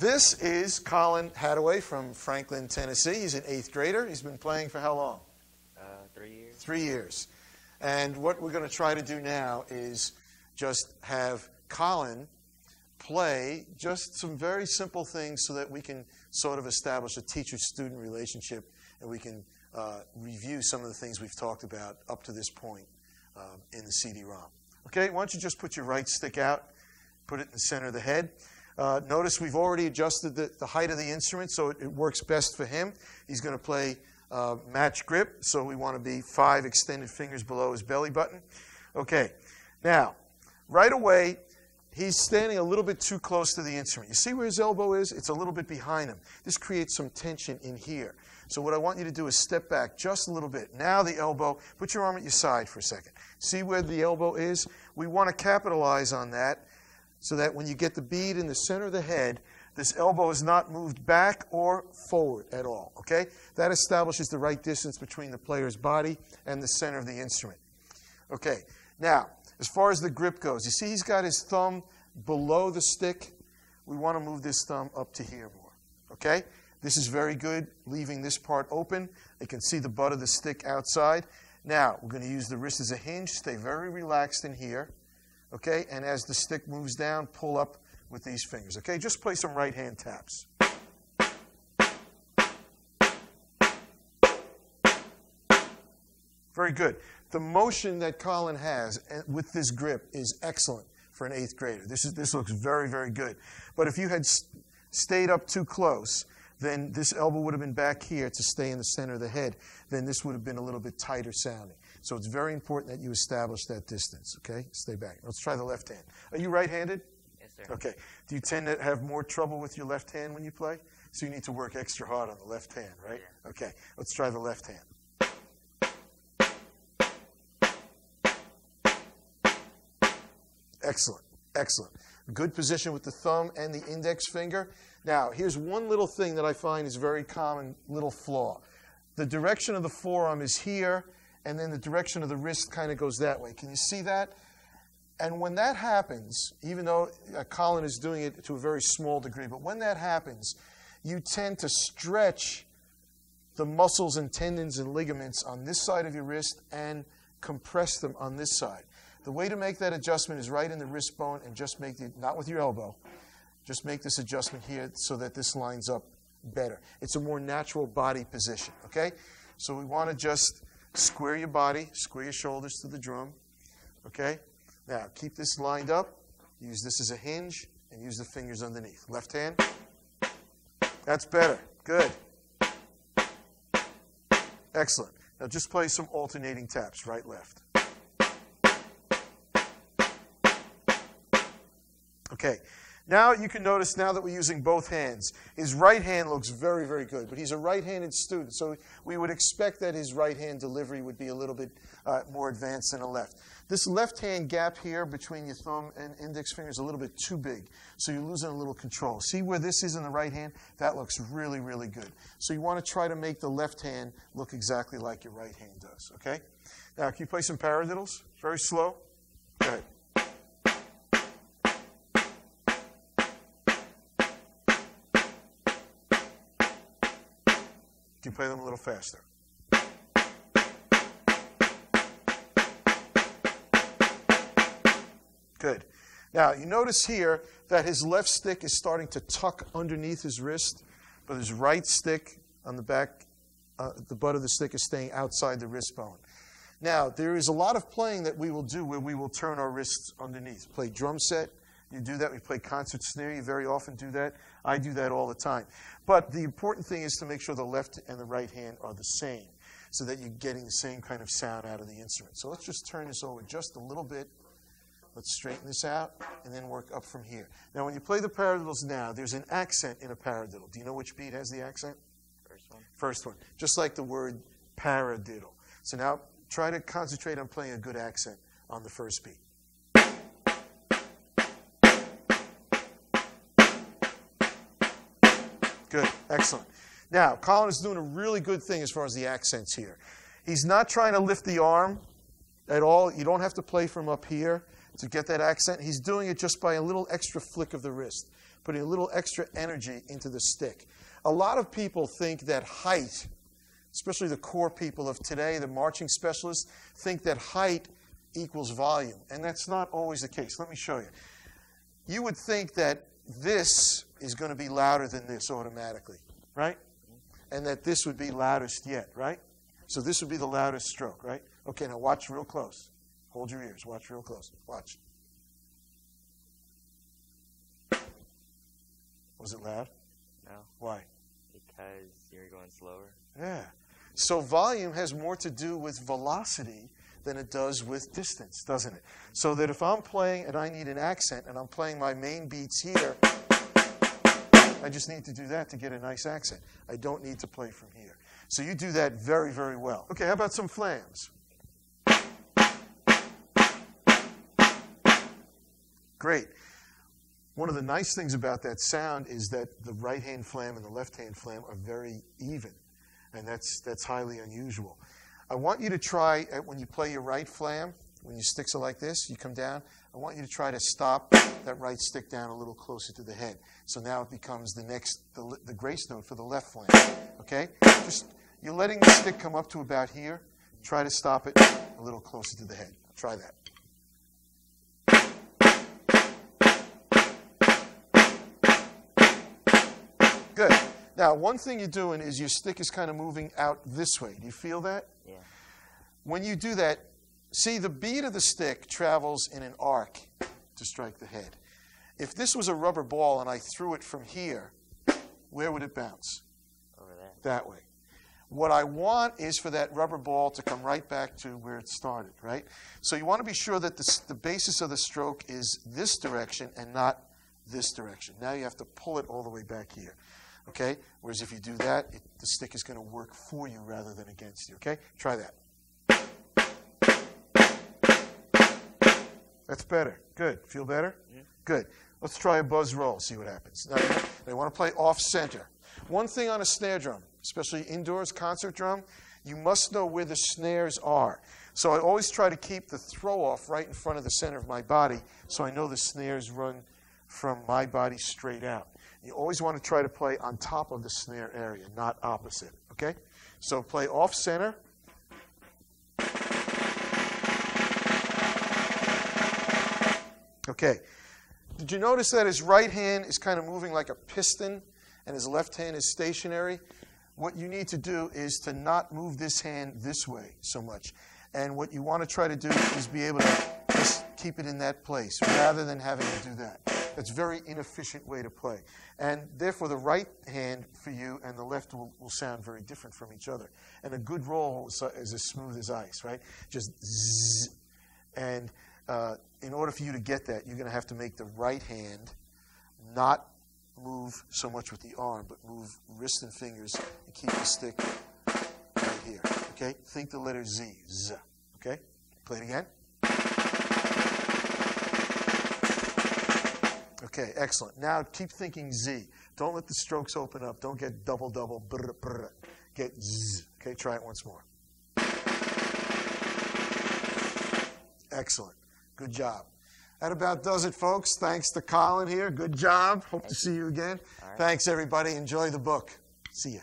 This is Colin Hadaway from Franklin, Tennessee. He's an 8th grader. He's been playing for how long? 3 years. 3 years. And what we're going to try to do now is just have Colin play just some very simple things so that we can sort of establish a teacher-student relationship and we can review some of the things we've talked about up to this point in the CD-ROM. Okay, why don't you just put your right stick out, put it in the center of the head. Notice we've already adjusted the height of the instrument so it works best for him. He's going to play match grip, so we want to be 5 extended fingers below his belly button. Okay, now, right away, he's standing a little bit too close to the instrument. You see where his elbow is? It's a little bit behind him. This creates some tension in here. So what I want you to do is step back just a little bit. Now the elbow, put your arm at your side for a second. See where the elbow is? We want to capitalize on that so that when you get the bead in the center of the head, this elbow is not moved back or forward at all, okay? That establishes the right distance between the player's body and the center of the instrument. Okay, now, as far as the grip goes, you see he's got his thumb below the stick. We want to move this thumb up to here more, okay? This is very good, leaving this part open. You can see the butt of the stick outside. Now, we're going to use the wrist as a hinge. Stay very relaxed in here, okay? And as the stick moves down, pull up with these fingers, okay? Just play some right-hand taps. Very good. The motion that Colin has with this grip is excellent for an 8th grader. This looks very, very good. But if you had stayed up too close, then this elbow would have been back here to stay in the center of the head. Then this would have been a little bit tighter sounding. So it's very important that you establish that distance, okay? Stay back. Let's try the left hand. Are you right-handed? Yes, sir. Okay. Do you tend to have more trouble with your left hand when you play? So you need to work extra hard on the left hand, right? Yeah. Okay. Let's try the left hand. Excellent. Excellent. Good position with the thumb and the index finger. Now, here's one little thing that I find is very common little flaw. The direction of the forearm is here, and then the direction of the wrist kind of goes that way. Can you see that? And when that happens, even though Colin is doing it to a very small degree, but when that happens, you tend to stretch the muscles and tendons and ligaments on this side of your wrist and compress them on this side. The way to make that adjustment is right in the wrist bone and just make the, not with your elbow, just make this adjustment here so that this lines up better. It's a more natural body position, okay? So we want to just square your body, square your shoulders to the drum, okay? Now, keep this lined up. Use this as a hinge and use the fingers underneath. Left hand. That's better. Good. Excellent. Now just play some alternating taps, right, left. Okay. Now you can notice now that we're using both hands, his right hand looks very, very good, but he's a right-handed student, so we would expect that his right-hand delivery would be a little bit more advanced than a left. This left-hand gap here between your thumb and index finger is a little bit too big, so you're losing a little control. See where this is in the right hand? That looks really, really good. So you want to try to make the left hand look exactly like your right hand does, okay? Now, can you play some paradiddles? Very slow. Go ahead. Can you play them a little faster? Good. Now, you notice here that his left stick is starting to tuck underneath his wrist, but his right stick on the back, the butt of the stick is staying outside the wrist bone. Now, there is a lot of playing that we will do where we will turn our wrists underneath. Play drum set. You do that. We play concert snare. You very often do that. I do that all the time. But the important thing is to make sure the left and the right hand are the same so that you're getting the same kind of sound out of the instrument. So let's just turn this over just a little bit. Let's straighten this out and then work up from here. Now, when you play the paradiddles now, there's an accent in a paradiddle. Do you know which beat has the accent? First one. First one. Just like the word paradiddle. So now try to concentrate on playing a good accent on the first beat. Good. Excellent. Now, Colin is doing a really good thing as far as the accents here. He's not trying to lift the arm at all. You don't have to play from up here. to get that accent. He's doing it just by a little extra flick of the wrist, putting a little extra energy into the stick. A lot of people think that height, especially the core people of today, the marching specialists, think that height equals volume. And that's not always the case. Let me show you. You would think that this is going to be louder than this automatically, right? And that this would be loudest yet, right? So this would be the loudest stroke, right? Okay, now watch real close. Hold your ears. Watch real close. Watch. Was it loud? No. Why? Because you're going slower. Yeah. So volume has more to do with velocity than it does with distance, doesn't it? So that if I'm playing and I need an accent and I'm playing my main beats here, I just need to do that to get a nice accent. I don't need to play from here. So you do that very, very well. Okay, how about some flams? Great. One of the nice things about that sound is that the right-hand flam and the left-hand flam are very even, and that's highly unusual. I want you to try, when you play your right flam, when your sticks are like this, you come down, I want you to try to stop that right stick down a little closer to the head. So now it becomes the grace note for the left flam. Okay? Just, you're letting the stick come up to about here. Try to stop it a little closer to the head. Try that. Good. Now, one thing you're doing is your stick is kind of moving out this way. Do you feel that? Yeah. When you do that, see, the bead of the stick travels in an arc to strike the head. If this was a rubber ball and I threw it from here, where would it bounce? Over there. That way. What I want is for that rubber ball to come right back to where it started, right? So you want to be sure that the basis of the stroke is this direction and not this direction. Now you have to pull it all the way back here. Okay? Whereas if you do that, the stick is going to work for you rather than against you. Okay? Try that. That's better. Good. Feel better? Yeah. Good. Let's try a buzz roll, see what happens. Now, they want to play off-center. One thing on a snare drum, especially indoors, concert drum, you must know where the snares are. So I always try to keep the throw-off right in front of the center of my body so I know the snares run from my body straight out. You always want to try to play on top of the snare area, not opposite. Okay? So play off-center. Okay. Did you notice that his right hand is kind of moving like a piston and his left hand is stationary? What you need to do is to not move this hand this way so much. And what you want to try to do is be able to just keep it in that place rather than having to do that. That's a very inefficient way to play. And therefore, the right hand for you and the left will sound very different from each other. And a good roll is as smooth as ice, right? Just zzz. And in order for you to get that, you're going to have to make the right hand not move so much with the arm, but move wrist and fingers and keep the stick right here. Okay? Think the letter Z. Z. Okay? Play it again. Okay, excellent. Now keep thinking Z. Don't let the strokes open up. Don't get double, brr, brr. Get Z. Okay, try it once more. Excellent. Good job. That about does it, folks. Thanks to Colin here. Good job. Hope to see you again. Right. Thanks, everybody. Enjoy the book. See ya.